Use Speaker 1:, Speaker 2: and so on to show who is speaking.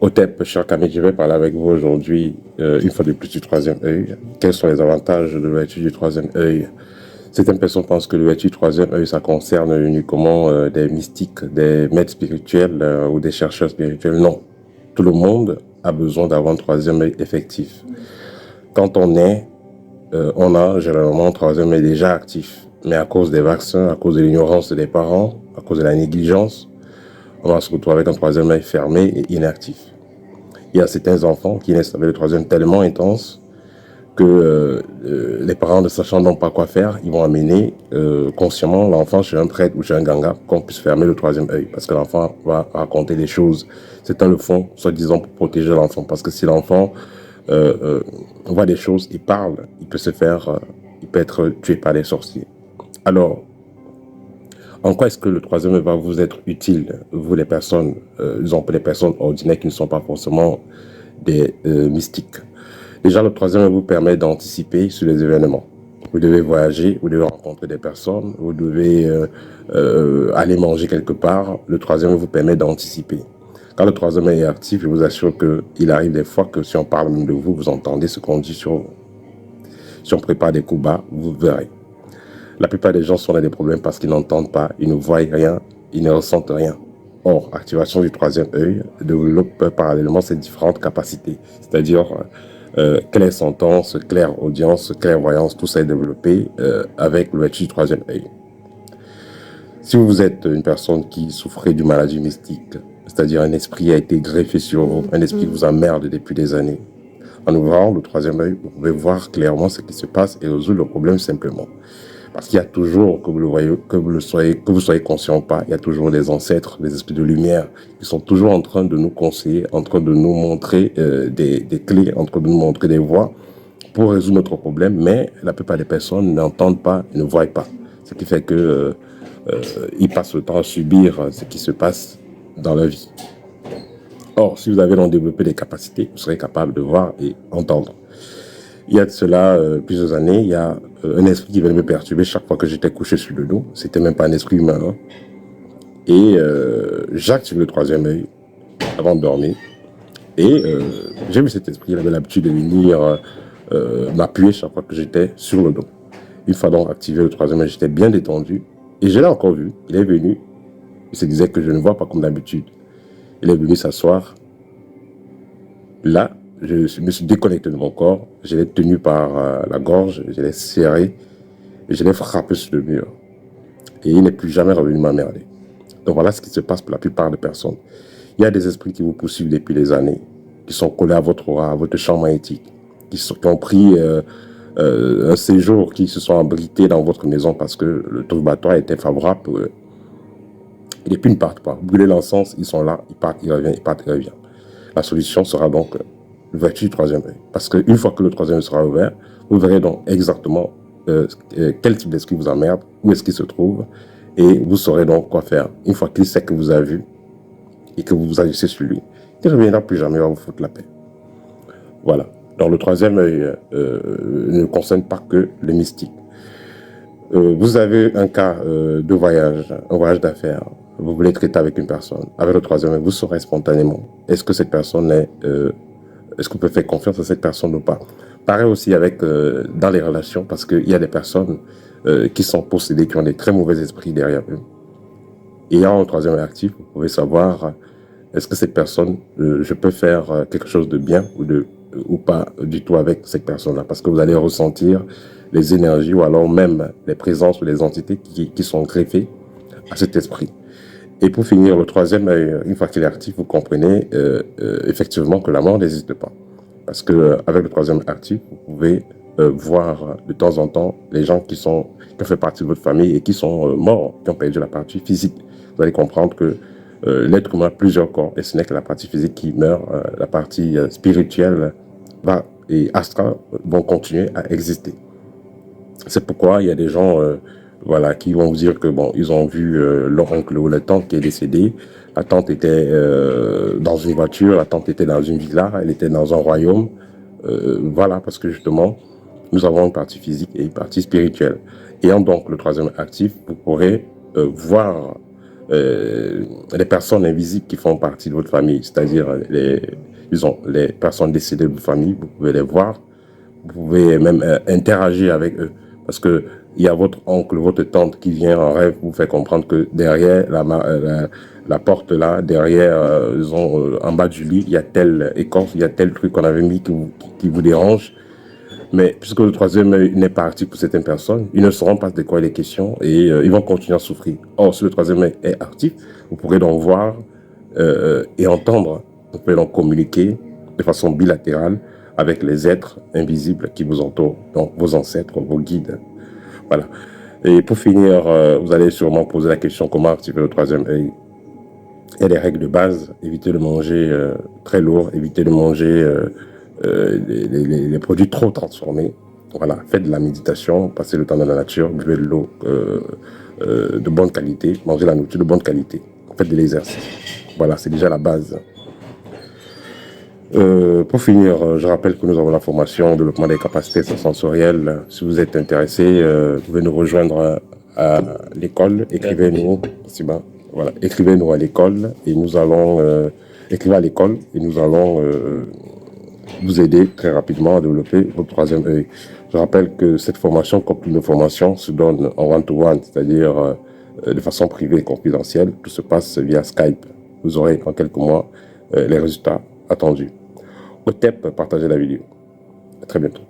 Speaker 1: Otep, cher Camille, je vais parler avec vous aujourd'hui, une fois de plus, du troisième œil. Quels sont les avantages de l'ouverture du troisième œil? Certaines personnes pensent que l'ouverture du troisième œil, ça concerne uniquement des mystiques, des maîtres spirituels ou des chercheurs spirituels. Non. Tout le monde a besoin d'avoir un troisième œil effectif. Quand on est, on a généralement un troisième œil déjà actif. Mais à cause des vaccins, à cause de l'ignorance des parents, à cause de la négligence, on va se retrouver avec un troisième œil fermé et inactif. Il y a certains enfants qui naissent avec le troisième tellement intense que les parents, ne sachant donc pas quoi faire, ils vont amener consciemment l'enfant chez un prêtre ou chez un ganga qu'on puisse fermer le troisième œil. Parce que l'enfant va raconter des choses. Certains le font, soi-disant, pour protéger l'enfant. Parce que si l'enfant voit des choses, il parle, il peut se faire, il peut être tué par les sorciers. Alors, en quoi est-ce que le troisième œil va vous être utile, vous les personnes, disons pour les personnes ordinaires qui ne sont pas forcément des mystiques? Déjà, le troisième œil vous permet d'anticiper sur les événements. Vous devez voyager, vous devez rencontrer des personnes, vous devez aller manger quelque part. Le troisième œil vous permet d'anticiper. Quand le troisième œil est actif, je vous assure qu'il arrive des fois que si on parle même de vous, vous entendez ce qu'on dit sur vous. Si on prépare des coups bas, vous verrez. La plupart des gens sont dans des problèmes parce qu'ils n'entendent pas, ils ne voient rien, ils ne ressentent rien. Or, activation du troisième œil développe parallèlement ces différentes capacités. C'est-à-dire, clair-sentence, clair-audience, clairvoyance, tout ça est développé avec l'ouverture du troisième œil. Si vous êtes une personne qui souffrait d'une maladie mystique, c'est-à-dire un esprit a été greffé sur vous, un esprit vous emmerde depuis des années, en ouvrant le troisième œil, vous pouvez voir clairement ce qui se passe et résoudre le problème simplement. Parce qu'il y a toujours, que vous le voyez, que vous soyez conscient ou pas, il y a toujours des ancêtres, des esprits de lumière qui sont toujours en train de nous conseiller, en train de nous montrer des clés, en train de nous montrer des voies pour résoudre notre problème. Mais la plupart des personnes n'entendent pas, ne voient pas. Ce qui fait que ils passent le temps à subir ce qui se passe dans leur vie. Or, si vous avez donc développé des capacités, vous serez capable de voir et entendre. Il y a de cela plusieurs années, il y a un esprit qui venait me perturber chaque fois que j'étais couché sur le dos. C'était même pas un esprit humain. Hein. Et j'active le troisième œil avant de dormir. Et j'ai vu cet esprit, il avait l'habitude de venir m'appuyer chaque fois que j'étais sur le dos. Une fois donc activé le troisième œil, j'étais bien détendu. Et je l'ai encore vu, il est venu. Il se disait que je ne vois pas comme d'habitude. Il est venu s'asseoir. Là, je me suis déconnecté de mon corps, je l'ai tenu par la gorge, je l'ai serré, et je l'ai frappé sur le mur. Et il n'est plus jamais revenu m'emmerder. Donc voilà ce qui se passe pour la plupart des personnes. Il y a des esprits qui vous poursuivent depuis des années, qui sont collés à votre aura, à votre champ magnétique, qui ont pris un séjour, qui se sont abrités dans votre maison parce que le turbatoire était favorable pour eux. Et depuis, ils ne partent pas. Brûlez l'encens, ils sont là, ils partent, ils reviennent, ils partent, ils reviennent. La solution sera donc l'ouverture du troisième œil. Parce qu'une fois que le troisième œil sera ouvert, vous verrez donc exactement quel type d'esprit vous emmerde, où est-ce qu'il se trouve, et vous saurez donc quoi faire. Une fois qu'il sait que vous avez vu et que vous vous agissez sur lui, il ne reviendra plus jamais à vous foutre la paix. Voilà. Donc le troisième œil ne concerne pas que les mystiques. Vous avez un cas de voyage, un voyage d'affaires. Vous voulez traiter avec une personne. Avec le troisième œil, vous saurez spontanément. Est-ce que cette personne est... est-ce que vous pouvez faire confiance à cette personne ou pas? Pareil aussi avec dans les relations, parce qu'il y a des personnes qui sont possédées, qui ont des très mauvais esprits derrière eux. Et en troisième œil actif, vous pouvez savoir est-ce que cette personne, je peux faire quelque chose de bien ou pas du tout avec cette personne-là, parce que vous allez ressentir les énergies ou alors même les présences ou les entités qui sont greffées à cet esprit. Et pour finir, le troisième œil, une fois qu'il est actif, vous comprenez effectivement que la mort n'existe pas. Parce que avec le troisième œil actif, vous pouvez voir de temps en temps les gens qui ont fait partie de votre famille et qui sont morts, qui ont perdu la partie physique. Vous allez comprendre que l'être humain a plusieurs corps et ce n'est que la partie physique qui meurt, la partie spirituelle et astrale vont continuer à exister. C'est pourquoi il y a des gens voilà, qui vont vous dire que bon, ils ont vu leur oncle ou la tante qui est décédée. La tante était dans une voiture, la tante était dans une villa, elle était dans un royaume. Voilà, parce que justement, nous avons une partie physique et une partie spirituelle. Ayant donc le troisième actif, vous pourrez voir les personnes invisibles qui font partie de votre famille, c'est-à-dire disons, les personnes décédées de votre famille, vous pouvez les voir, vous pouvez même interagir avec eux. Parce que il y a votre oncle, votre tante qui vient en rêve vous fait comprendre que derrière la porte là, derrière, disons, en bas du lit, il y a telle écorce, il y a tel truc qu'on avait mis qui vous dérange. Mais puisque le troisième œil n'est pas actif pour certaines personnes, ils ne sauront pas de quoi il est question et ils vont continuer à souffrir. Or, si le troisième œil est actif, vous pourrez donc voir et entendre, vous pouvez donc communiquer de façon bilatérale avec les êtres invisibles qui vous entourent, donc vos ancêtres, vos guides. Voilà. Et pour finir, vous allez sûrement poser la question comment activer le troisième œil. Il y a des règles de base, évitez de manger très lourd, évitez de manger les produits trop transformés. Voilà, faites de la méditation, passez le temps dans la nature, buvez de l'eau de bonne qualité, mangez la nourriture de bonne qualité, faites de l'exercice. Voilà, c'est déjà la base. Pour finir, je rappelle que nous avons la formation développement des capacités sensorielles. Si vous êtes intéressé, vous pouvez nous rejoindre à l'école. Écrivez-nous, voilà, écrivez-nous à l'école et nous allons écrivez à l'école et nous allons vous aider très rapidement à développer votre troisième œil. Je rappelle que cette formation, comme toute une formation, se donne en one-to-one, c'est-à-dire de façon privée et confidentielle. Tout se passe via Skype. Vous aurez en quelques mois les résultats attendus. Au TEP, partagez la vidéo. À très bientôt.